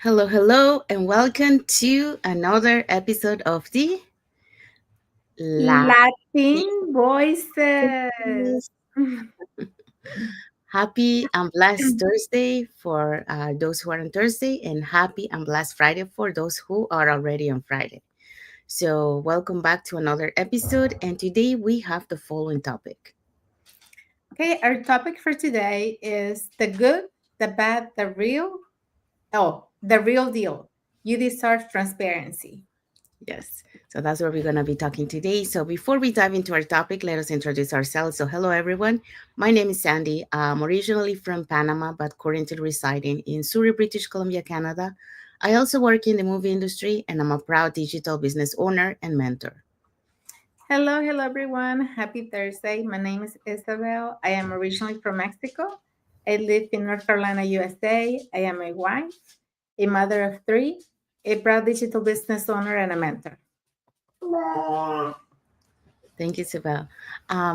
Hello, hello, and welcome to another episode of the Latin. Latin voices. Happy and blessed Thursday for those who are on Thursday, and happy and blessed Friday for those who are already on Friday. So, welcome back to another episode, and today we have the following topic. Okay, our topic for today is the good, the bad, the real deal. You deserve transparency. Yes. So that's what we're going to be talking today. So before we dive into our topic, let us introduce ourselves. So hello everyone. My name is Sandy. I'm originally from Panama but currently residing in Surrey, British Columbia, Canada. I also work in the movie industry and I'm a proud digital business owner and mentor. Hello, everyone. Happy Thursday. My name is Isabel. I am originally from Mexico. I live in North Carolina, USA. I am a wife, a mother of three, a proud digital business owner, and a mentor. Thank you, Sibel.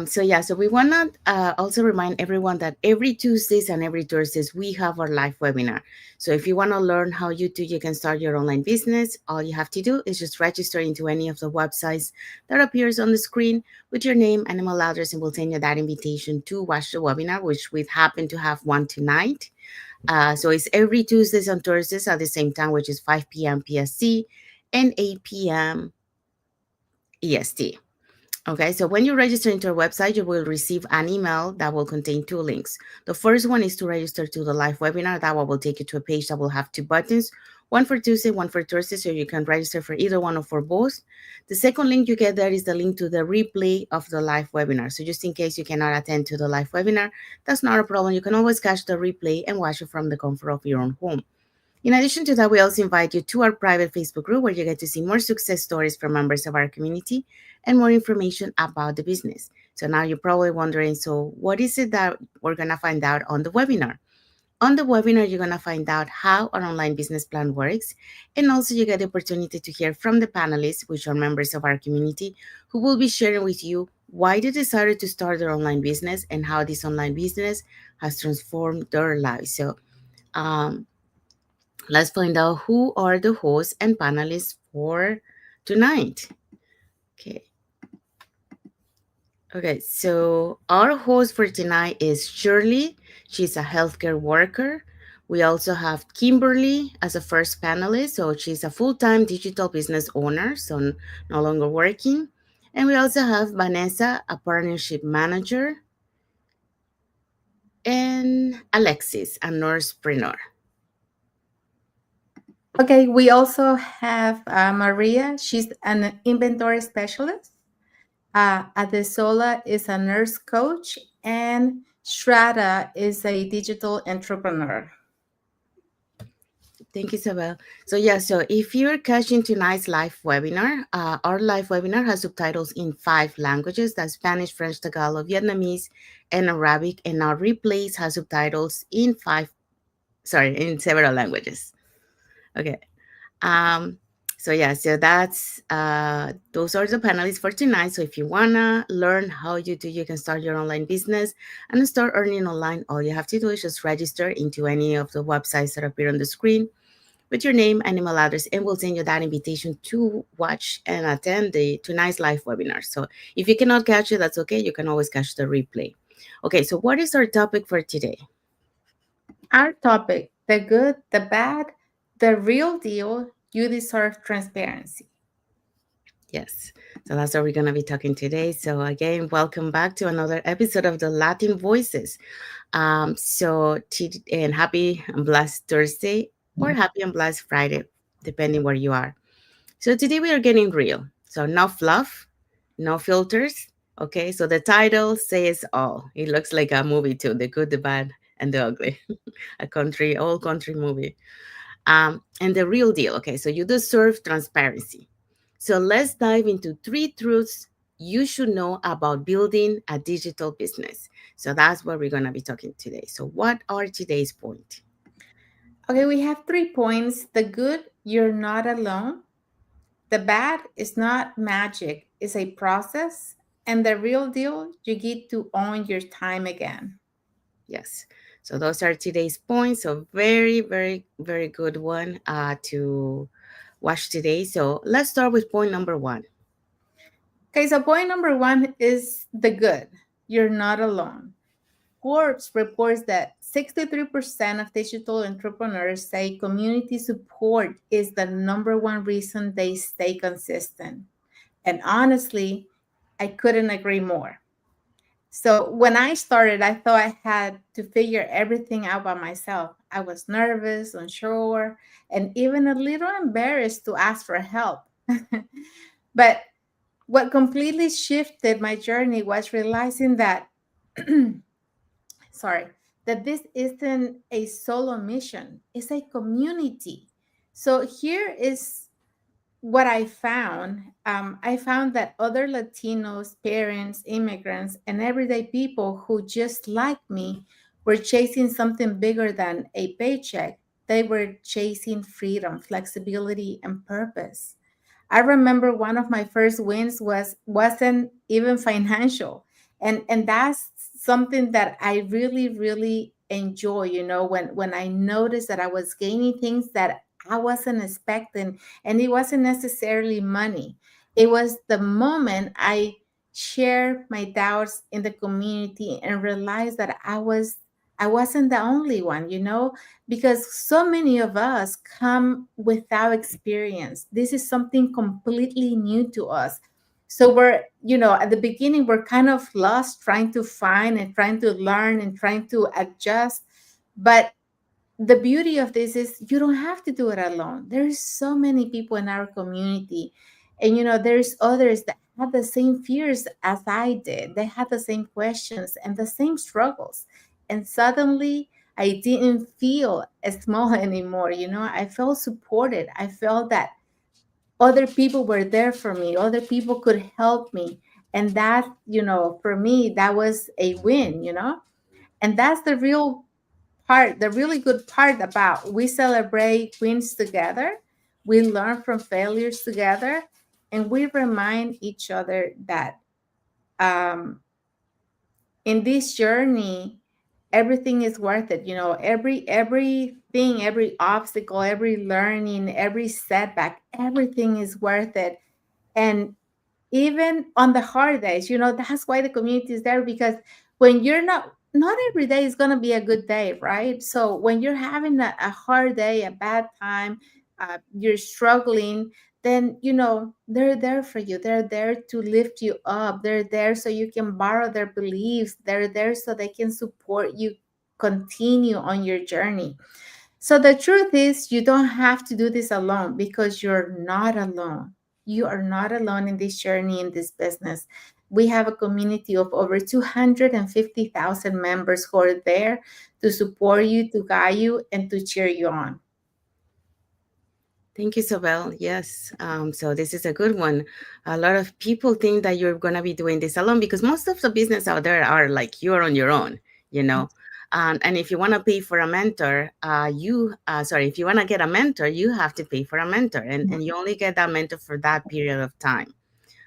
So we want to also remind everyone that every Tuesdays and every Thursdays we have our live webinar. So if you want to learn how you can start your online business, all you have to do is just register into any of the websites that appears on the screen with your name and email address, and we'll send you that invitation to watch the webinar, which we happen to have one tonight. So it's every Tuesdays and Thursdays at the same time, which is 5 p.m. PST and 8 p.m. EST. Okay, so when you register into our website, you will receive an email that will contain two links. The first one is to register to the live webinar. That one will take you to a page that will have two buttons, one for Tuesday, one for Thursday, so you can register for either one or for both. The second link you get there is the link to the replay of the live webinar. So just in case you cannot attend to the live webinar, that's not a problem. You can always catch the replay and watch it from the comfort of your own home. In addition to that, we also invite you to our private Facebook group where you get to see more success stories from members of our community and more information about the business. So now you're probably wondering, so what is it that we're going to find out on the webinar? On the webinar, you're going to find out how our online business plan works. And also you get the opportunity to hear from the panelists, which are members of our community, who will be sharing with you why they decided to start their online business and how this online business has transformed their lives. So um, let's find out who are the hosts and panelists for tonight. Okay. Okay, so our host for tonight is Shirley. She's a healthcare worker. We also have Kimberly as a first panelist. So she's a full-time digital business owner, so no longer working. And we also have Vanessa, a partnership manager, and Alexis, a nursepreneur. Okay, we also have Maria. She's an inventory specialist. Adesola is a nurse coach, and Strata is a digital entrepreneur. Thank you, Isabel. So if you're catching tonight's live webinar, our live webinar has subtitles in 5 languages, that's Spanish, French, Tagalog, Vietnamese, and Arabic, and our replays has subtitles in several languages. Okay. Um, so that's those are the panelists for tonight. So if you wanna learn how you can start your online business and start earning online, all you have to do is just register into any of the websites that appear on the screen with your name and email address, and we'll send you that invitation to watch and attend the tonight's live webinar. So if you cannot catch it, that's okay. You can always catch the replay. Okay, so what is our topic for today? Our topic: the good, the bad, the real deal. You deserve transparency. Yes, so that's what we're going to be talking today. So again, welcome back to another episode of the Latin Voices. And happy and blessed Thursday or happy and blessed Friday, depending where you are. So today we are getting real. So no fluff, no filters. Okay, so the title says all. It looks like a movie too, The Good, the Bad, and the Ugly. Old country movie. And the real deal. Okay, so you deserve transparency. So let's dive into 3 truths you should know about building a digital business. So that's what we're gonna be talking today. So what are today's point? Okay, we have 3 points. The good: you're not alone. The bad is not magic, it's a process. And the real deal: you get to own your time again. Yes. So those are today's points. So very, very, very good one to watch today. So let's start with point number one. Okay, so point number one is the good. You're not alone. Forbes reports that 63% of digital entrepreneurs say community support is the number one reason they stay consistent. And honestly, I couldn't agree more. So when I started, I thought I had to figure everything out by myself. I was nervous, unsure, and even a little embarrassed to ask for help. But what completely shifted my journey was realizing that sorry, that this isn't a solo mission, it's a community. So here is what I found that other Latinos, parents, immigrants, and everyday people who just like me were chasing something bigger than a paycheck. They were chasing freedom, flexibility, and purpose. I remember one of my first wins wasn't even financial. And that's something that I really enjoy, when I noticed that I was gaining things that I wasn't expecting, and it wasn't necessarily money. It was the moment I shared my doubts in the community and realized that I wasn't the only one, because so many of us come without experience. This is something completely new to us. So at the beginning, we're kind of lost trying to find and trying to learn and trying to adjust. But the beauty of this is you don't have to do it alone. There's so many people in our community, and there's others that had the same fears as I did. They had the same questions and the same struggles, and suddenly I didn't feel as small anymore. I felt supported. I felt that other people were there for me, other people could help me, and that, for me, that was a win. And that's the really good part about we celebrate wins together, we learn from failures together, and we remind each other that um, in this journey, everything is worth it. Everything, every obstacle, every learning, every setback, everything is worth it. And even on the hard days, that's why the community is there, because when you're not every day is going to be a good day, right? So when you're having a hard day, a bad time, you're struggling, then they're there for you. They're there to lift you up. They're there so you can borrow their beliefs. They're there so they can support you continue on your journey. So the truth is, you don't have to do this alone, because you're not alone. You are not alone in this journey, in this business. We have a community of over 250,000 members who are there to support you, to guide you, and to cheer you on. Thank you, Sobel. Yes. So this is a good one. A lot of people think that you're gonna be doing this alone because most of the business out there are like you're on your own, you know. And if you want to pay for a mentor, if you want to get a mentor, you have to pay for a mentor, and you only get that mentor for that period of time.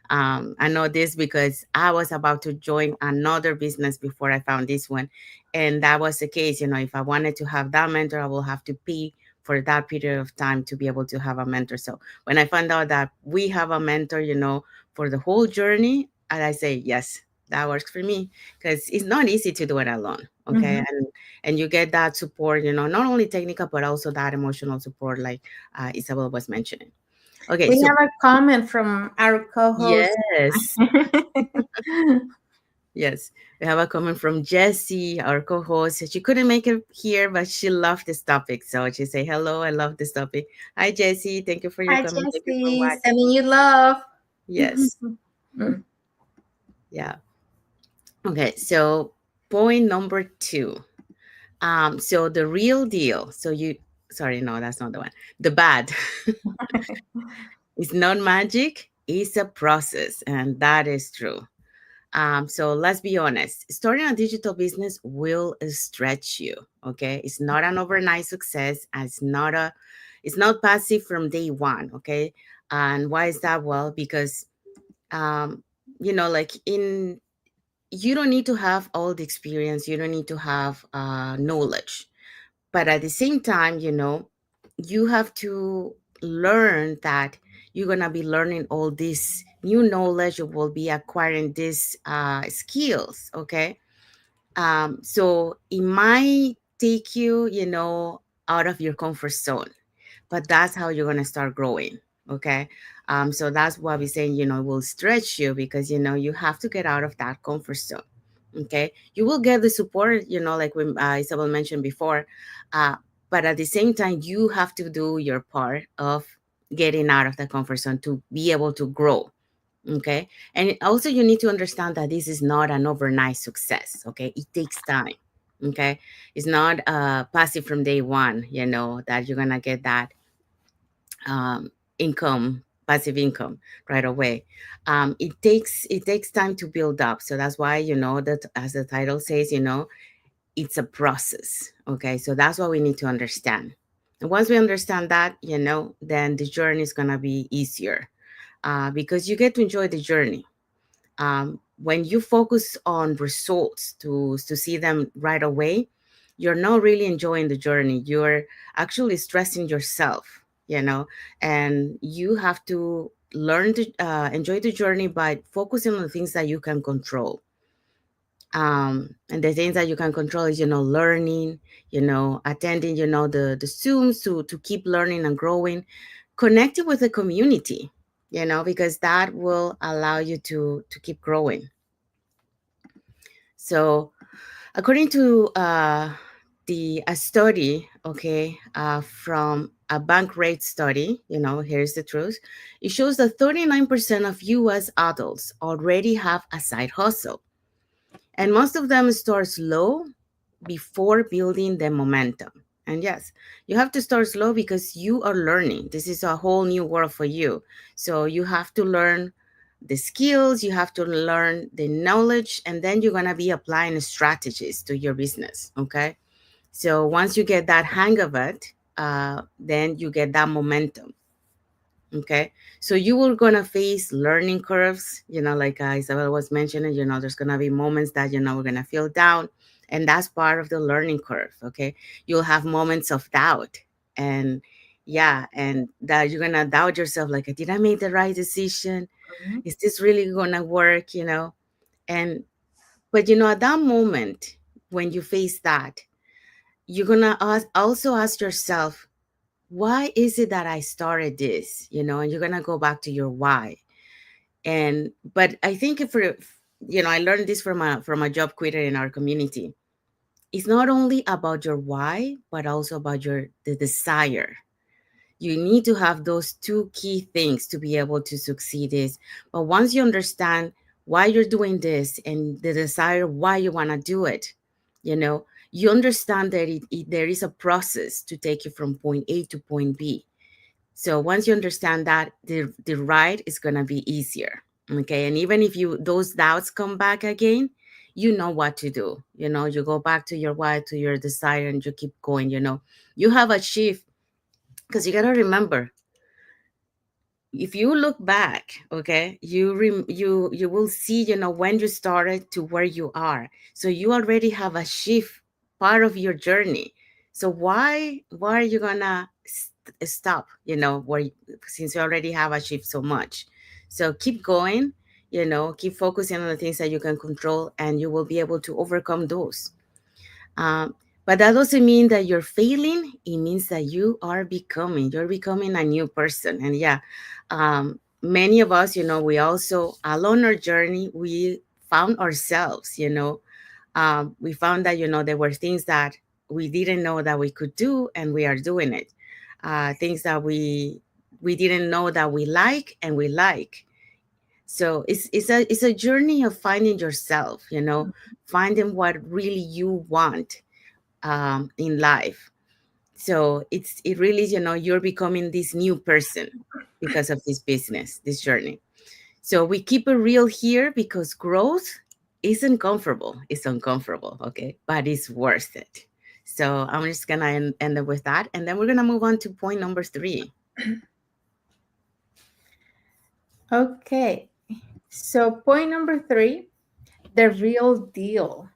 I know this because I was about to join another business before I found this one. And that was the case. If I wanted to have that mentor, I will have to pay for that period of time to be able to have a mentor. So when I found out that we have a mentor, for the whole journey, and I say, yes, that works for me because it's not easy to do it alone. Okay. Mhm. And you get that support, not only technical, but also that emotional support, like Isabel was mentioning. Okay. We So, have a comment from our co-host. yes. Yes, we have a comment from Jessie, our co-host. She couldn't make it here, but she loved this topic. So she say, "Hello, I love this topic." Hi, Jessie. Thank you for your Hi, comment. Thank you for Jessie. watching. Sending you love. Yes. Yeah. Okay. So point number two. So the real deal. Sorry, no, that's not the one. The bad. It's not magic. It's a process, and that is true. So let's be honest. Starting a digital business will stretch you. Okay, it's not an overnight success. And it's not passive from day one. Okay, and why is that? Well, because um, like you don't need to have all the experience, you don't need to have knowledge, but at the same time, you have to learn that you're going to be learning all this new knowledge, you will be acquiring these skills, okay? So it might take you, out of your comfort zone, but that's how you're going to start growing, okay? So that's why we're saying, it will stretch you, because you have to get out of that comfort zone, okay? You will get the support, like when Isabel mentioned before, uh, but at the same time you have to do your part of getting out of the comfort zone to be able to grow, okay? And also you need to understand that this is not an overnight success, okay? It takes time, okay? It's not passive from day one, that you're gonna get that um, income, passive income right away. It takes time to build up. So that's why, that, as the title says, it's a process, okay? So that's what we need to understand. And once we understand that, then the journey is gonna be easier, because you get to enjoy the journey. When you focus on results to see them right away, you're not really enjoying the journey. You're actually stressing yourself, and you have to learn to enjoy the journey by focusing on the things that you can control. And the things that you can control is, learning, attending, the Zooms to keep learning and growing, connecting with the community, because that will allow you to keep growing. So, according to the a study, okay, from a bank rate study, here's the truth. It shows that 39% of U.S. adults already have a side hustle, and most of them start slow before building the momentum. And yes, you have to start slow because you are learning. This is a whole new world for you. So you have to learn the skills, you have to learn the knowledge, and then you're going to be applying strategies to your business. Okay. So once you get that hang of it, then you get that momentum. Okay. So you will gonna face learning curves, like Isabel was mentioning, there's gonna be moments that, we're gonna feel down. And that's part of the learning curve. Okay. You'll have moments of doubt. And yeah, and that you're gonna doubt yourself, like, did I make the right decision? Mhm. Is this really gonna work? And but at that moment, when you face that, you're gonna also ask yourself, why is it that I started this? And you're gonna go back to your why. And but I think if for I learned this from a job quitter in our community. It's not only about your why, but also about the desire. You need to have those two key things to be able to succeed is. But once you understand why you're doing this and the desire why you want to do it, you know, you understand that there is a process to take you from point A to point B. So once you understand that, the ride is gonna be easier. Okay. And even if those doubts come back again, you know what to do. You go back to your why, to your desire, and you keep going. You have achieved, because you gotta remember, if you look back, okay, you will see, when you started to where you are. So you already have achieved part of your journey. So why are you gonna stop? Since you already have achieved so much. So keep going. Keep focusing on the things that you can control, and you will be able to overcome those. um, but that doesn't mean that you're failing. It means that you're becoming a new person. And yeah, many of us, we also, along our journey, we found ourselves, we found that, there were things that we didn't know that we could do, and we are doing it. Things that we didn't know that we like, and we like. So it's a journey of finding yourself, finding what really you want in life. So it really is, you're becoming this new person because of this business, this journey. So we keep it real here, because growth isn't comfortable. It's uncomfortable, okay, but it's worth it. So I'm just gonna end it with that, and then we're gonna move on to point number 3. Okay. So, point number 3, the real deal.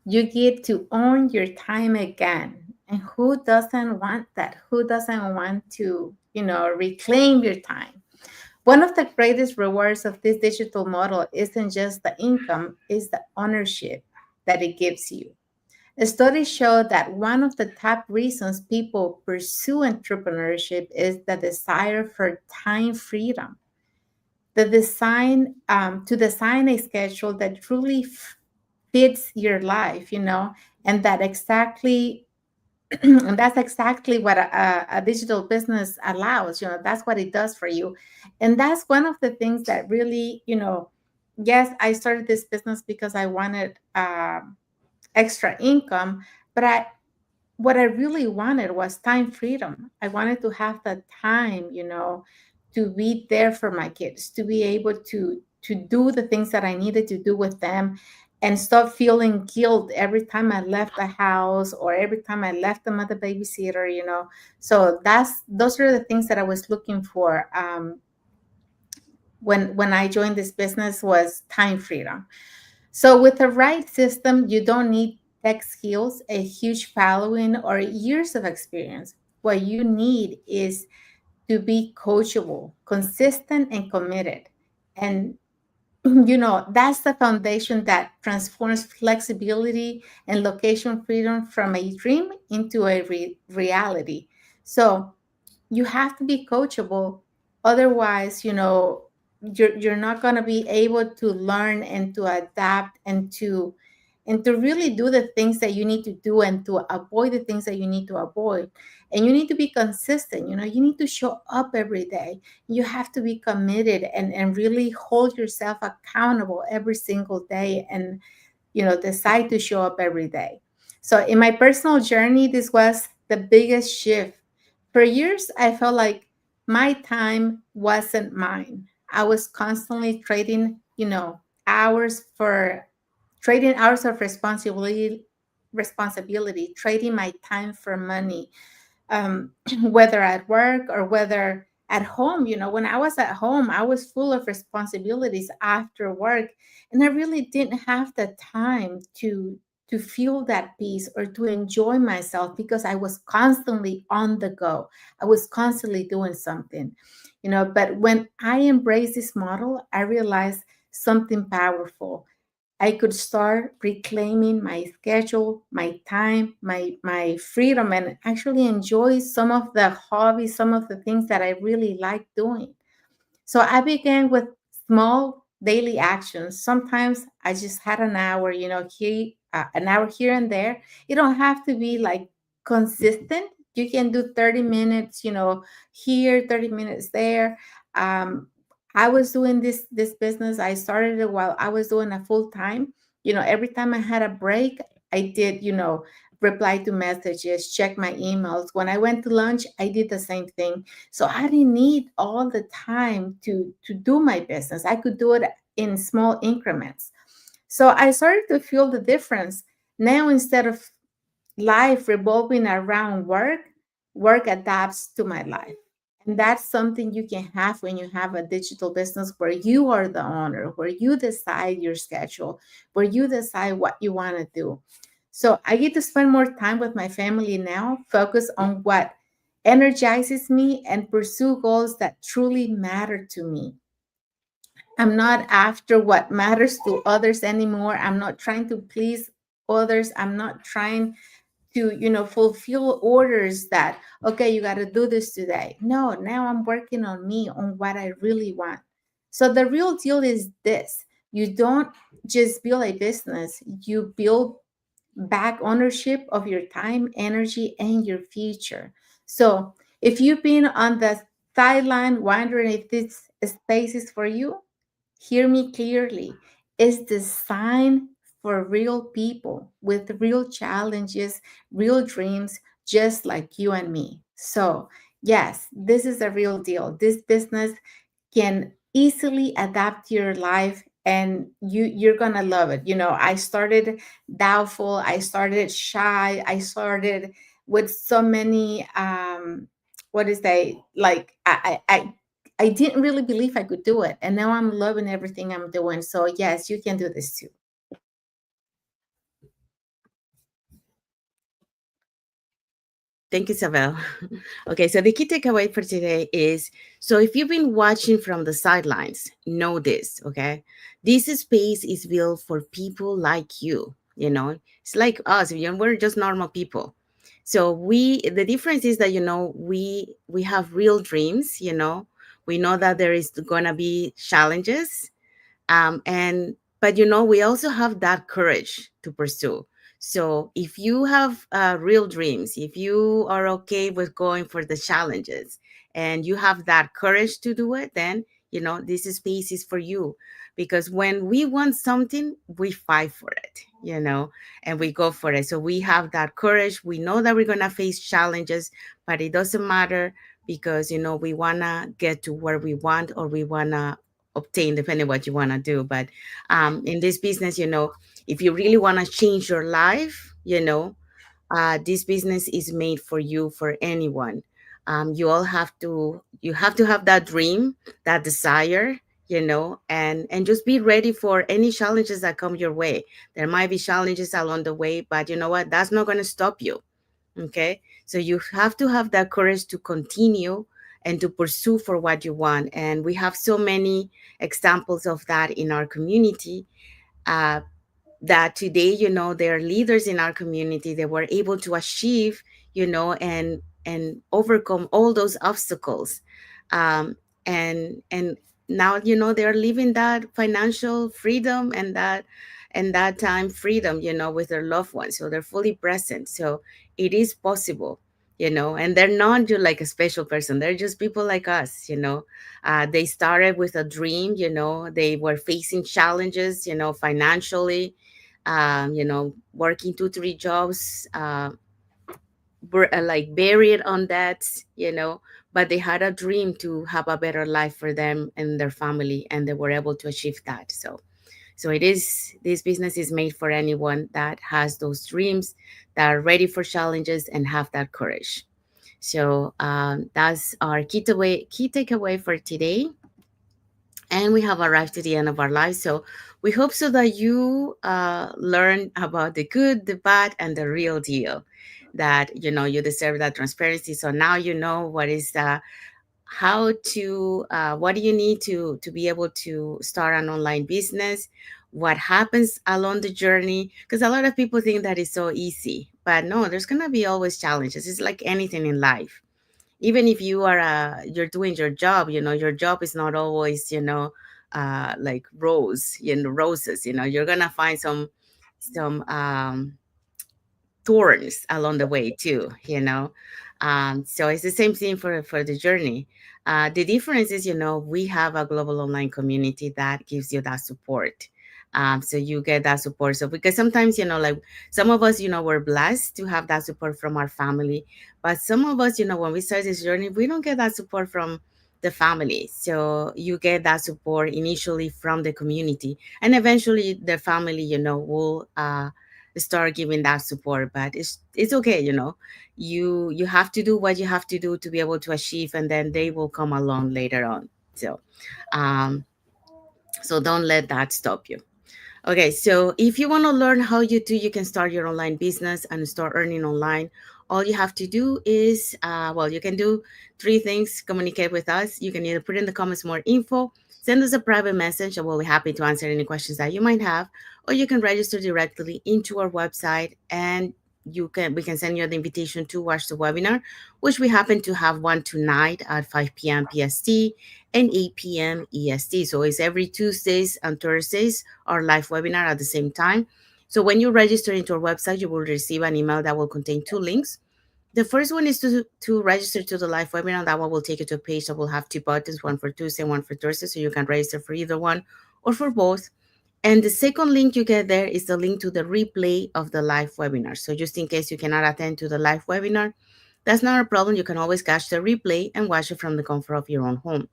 You get to own your time again. And who doesn't want that? Who doesn't want to, reclaim your time? One of the greatest rewards of this digital model isn't just the income, it's the ownership that it gives you. Studies show that one of the top reasons people pursue entrepreneurship is the desire for time freedom. The design to design a schedule that truly fits your life, and that exactly and that's exactly what a digital business allows. That's what it does for you. And that's one of the things that really, yes, I started this business because I wanted extra income, but what I really wanted was time freedom. I wanted to have the time, to be there for my kids, to be able to do the things that I needed to do with them, and stop feeling guilt every time I left the house or every time I left them at the babysitter. So those are the things that I was looking for, when I joined this business, was time freedom. So, with the right system, you don't need tech skills, a huge following, or years of experience. What you need is to be coachable, consistent, and committed. And, that's the foundation that transforms flexibility and location freedom from a dream into a reality. So, you have to be coachable. Otherwise, you're not going to be able to learn and to adapt and to really do the things that you need to do and to avoid the things that you need to avoid. And you need to be consistent. You need to show up every day. You have to be committed and really hold yourself accountable every single day, and decide to show up every day. So in my personal journey, this was the biggest shift. For years, I felt like my time wasn't mine. I was constantly hours for trading hours of responsibility, trading my time for money, whether at work or whether at home. When I was at home, I was full of responsibilities after work, and I really didn't have the time to feel that peace or to enjoy myself because I was constantly on the go. I was constantly doing something. But when I embraced this model, I realized something powerful. I could start reclaiming my schedule, my time, my freedom, and actually enjoy some of the hobbies, some of the things that I really like doing. So I began with small daily actions. Sometimes I just had an hour here and there. You don't have to be like consistent. You can do 30 minutes, here, 30 minutes there. Um, I was doing this business. I started it while I was doing a full time. Every time I had a break, I did, reply to messages, check my emails. When I went to lunch, I did the same thing. So I didn't need all the time to do my business. I could do it in small increments. So I started to feel the difference. Now, instead of life revolving around work, work adapts to my life. And that's something you can have when you have a digital business where you are the owner, where you decide your schedule, where you decide what you want to do. So I get to spend more time with my family now, focus on what energizes me, and pursue goals that truly matter to me. I'm not after what matters to others anymore. I'm not trying to please others. I'm not trying to fulfill orders that, okay, you got to do this today. No, now I'm working on me, on what I really want. So the real deal is this: you don't just build a business, you build back ownership of your time, energy, and your future. So if you've been on the sideline wondering if this space is for you, hear me clearly. It's designed for real people with real challenges, real dreams, just like you and me. So, yes, this is a real deal. This business can easily adapt to your life, and you're gonna love it. I started doubtful, I started shy, I started with so many what is they like I didn't really believe I could do it, and now I'm loving everything I'm doing. So yes, you can do this too. Thank you, Isabel. Okay, so the key takeaway for today is, so if you've been watching from the sidelines, know this, okay? This space is built for people like you, you know? It's like us, you know, we're just normal people. So the difference is that, you know, we have real dreams, you know? We know that there is gonna be challenges, and but you know, we also have that courage to pursue. So if you have real dreams, if you are okay with going for the challenges and you have that courage to do it, then you know this space is for you. Because when we want something, we fight for it, you know, and we go for it. So we have that courage. We know that we're going to face challenges, but it doesn't matter, because you know we want to get to where we want, or we want to obtain, depending what you want to do. But in this business, you know, if you really want to change your life, you know, this business is made for you, for anyone. You all have to have that dream, that desire, you know, and just be ready for any challenges that come your way. There might be challenges along the way, but you know what, that's not going to stop you. Okay, so you have to have that courage to continue and to pursue for what you want. And we have so many examples of that in our community, uh, that today, you know, they're leaders in our community. They were able to achieve, you know, and overcome all those obstacles, um, and now, you know, they're living that financial freedom, and that time freedom, you know, with their loved ones. So they're fully present. So it is possible, you know, and they're not just like a special person. They're just people like us, you know. They started with a dream, you know. They were facing challenges, you know, financially, you know, working 2 3 jobs, were like buried on that, you know, but they had a dream to have a better life for them and their family, and they were able to achieve that. So it is, this business is made for anyone that has those dreams, that are ready for challenges and have that courage. So that's our key takeaway for today. And we have arrived to the end of our life. So we hope so that you learn about the good, the bad, and the real deal. That you know you deserve that transparency. So now you know what is how to what do you need to be able to start an online business. What happens along the journey? Because a lot of people think that it's so easy, but no, there's gonna be always challenges. It's like anything in life. Even if you are you're doing your job, you know, your job is not always, you know, like roses, you know. You're gonna find some thorns along the way too, you know. So it's the same thing for the journey. The difference is, you know, we have a global online community that gives you that support. So you get that support. So because sometimes, you know, like some of us, you know, we're blessed to have that support from our family, but some of us, you know, when we start this journey, we don't get that support from the family. So you get that support initially from the community, and eventually the family, you know, will start giving that support. But it's okay, you know. You have to do what you have to do to be able to achieve, and then they will come along later on. So um so don't let that stop you. Okay, so if you want to learn how you can start your online business and start earning online, all you have to do is, well, you can do 3 things. Communicate with us. You can either put in the comments more info, send us a private message, and we'll be happy to answer any questions that you might have, or you can register directly into our website, and we can send you the invitation to watch the webinar, which we happen to have one tonight at 5 p.m. PST and 8 p.m. EST. So it's every Tuesdays and Thursdays, our live webinar at the same time. So when you register into our website, you will receive an email that will contain 2 links. The first one is to register to the live webinar. That one will take you to a page that will have 2 buttons, one for Tuesday, one for Thursday. So you can register for either one or for both. And the second link you get there is the link to the replay of the live webinar. So just in case you cannot attend to the live webinar, that's not a problem. You can always catch the replay and watch it from the comfort of your own home.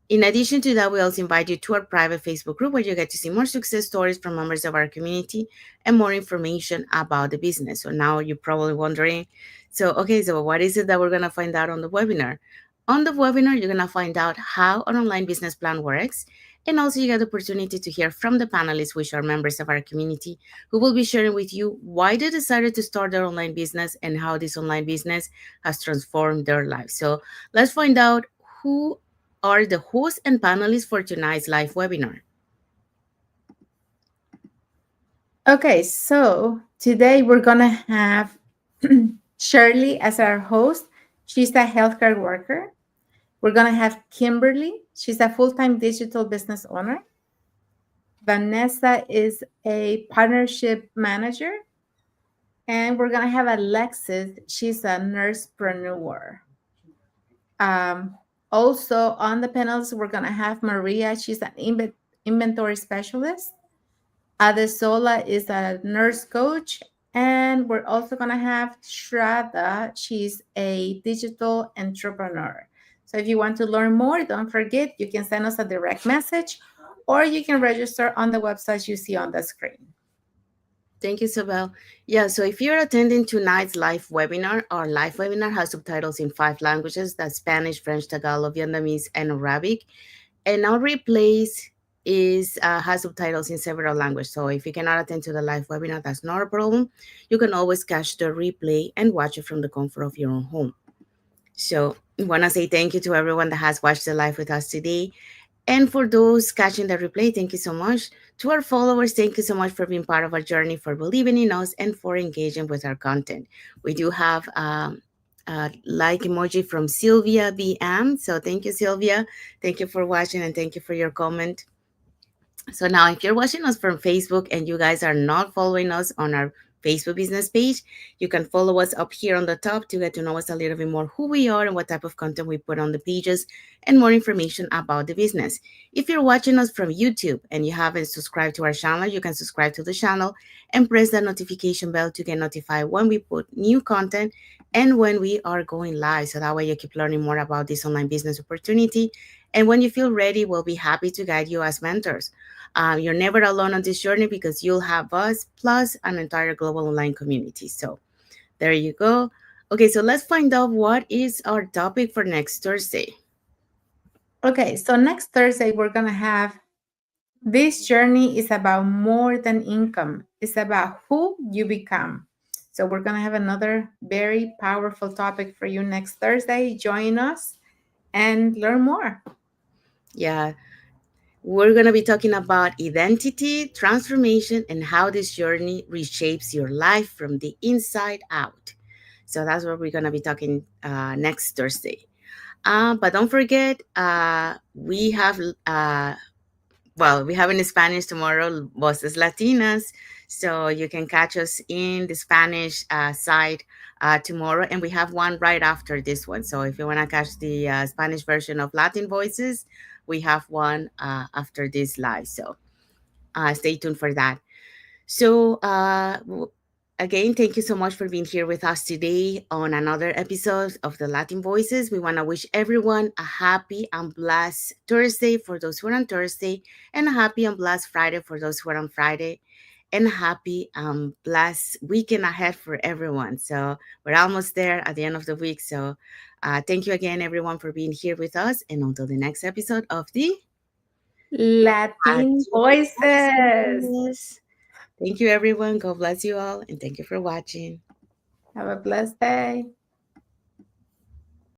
In addition to that, we also invite you to our private Facebook group, where you get to see more success stories from members of our community and more information about the business. So now you're probably wondering, so okay, so what is it that we're going to find out on the webinar? On the webinar, you're going to find out how an online business plan works And also, you get the opportunity to hear from the panelists, which are members of our community, who will be sharing with you why they decided to start their online business and how this online business has transformed their lives. So, let's find out who are the hosts and panelists for tonight's live webinar. Okay, so today we're going to have Shirley as our host. She's a healthcare worker. We're going to have Kimberly. She's a full time digital business owner. Vanessa is a partnership manager. And we're going to have Alexis. She's a nursepreneur. Um, Also, on the panels, we're going to have Maria. She's an inventory specialist. Adesola is a nurse coach. And we're also going to have Shraddha. She's a digital entrepreneur. So if you want to learn more, don't forget, you can send us a direct message or you can register on the website you see on the screen. Thank you, Sobel. Yeah, so if you're attending tonight's live webinar, our live webinar has subtitles in 5 languages: that's Spanish, French, Tagalog, Vietnamese, and Arabic. And our replays is has subtitles in several languages. So if you cannot attend to the live webinar, that's not a problem. You can always catch the replay and watch it from the comfort of your own home. So I want to say thank you to everyone that has watched the live with us today. And for those catching the replay, thank you so much. To our followers, thank you so much for being part of our journey, for believing in us, and for engaging with our content. We do have a like emoji from Sylvia BM. So thank you, Sylvia. Thank you for watching and thank you for your comment. So now, if you're watching us from Facebook and you guys are not following us on our Facebook business page, you can follow us up here on the top to get to know us a little bit more who we are and what type of content we put on the pages and more information about the business. If you're watching us from YouTube and you haven't subscribed to our channel, you can subscribe to the channel and press that notification bell to get notified when we put new content and when we are going live. So that way you keep learning more about this online business opportunity. And when you feel ready, we'll be happy to guide you as mentors. You're never alone on this journey because you'll have us plus an entire global online community. So there you go. Okay, so let's find out what is our topic for next Thursday. Okay, so next Thursday, we're going to have this journey is about more than income, it's about who you become. So, we're going to have another very powerful topic for you next Thursday. Join us and learn more. Yeah, we're going to be talking about identity, transformation, and how this journey reshapes your life from the inside out. So that's what we're going to be talking next Thursday. But don't forget, we have well, we have in Spanish tomorrow, Voces Latinas. So you can catch us in the Spanish side tomorrow. And we have one right after this one. So if you want to catch the Spanish version of Latin Voices, we have one after this live. So stay tuned for that. So, again, thank you so much for being here with us today on another episode of the Latin Voices. We want to wish everyone a happy and blessed Thursday for those who are on Thursday, and a happy and blessed Friday for those who are on Friday, and a happy and blessed weekend ahead for everyone. So, we're almost there at the end of the week. So, thank you again, everyone, for being here with us. And until the next episode of the Latin Latin Voices. Voices. Thank you, everyone. God bless you all. And thank you for watching. Have a blessed day.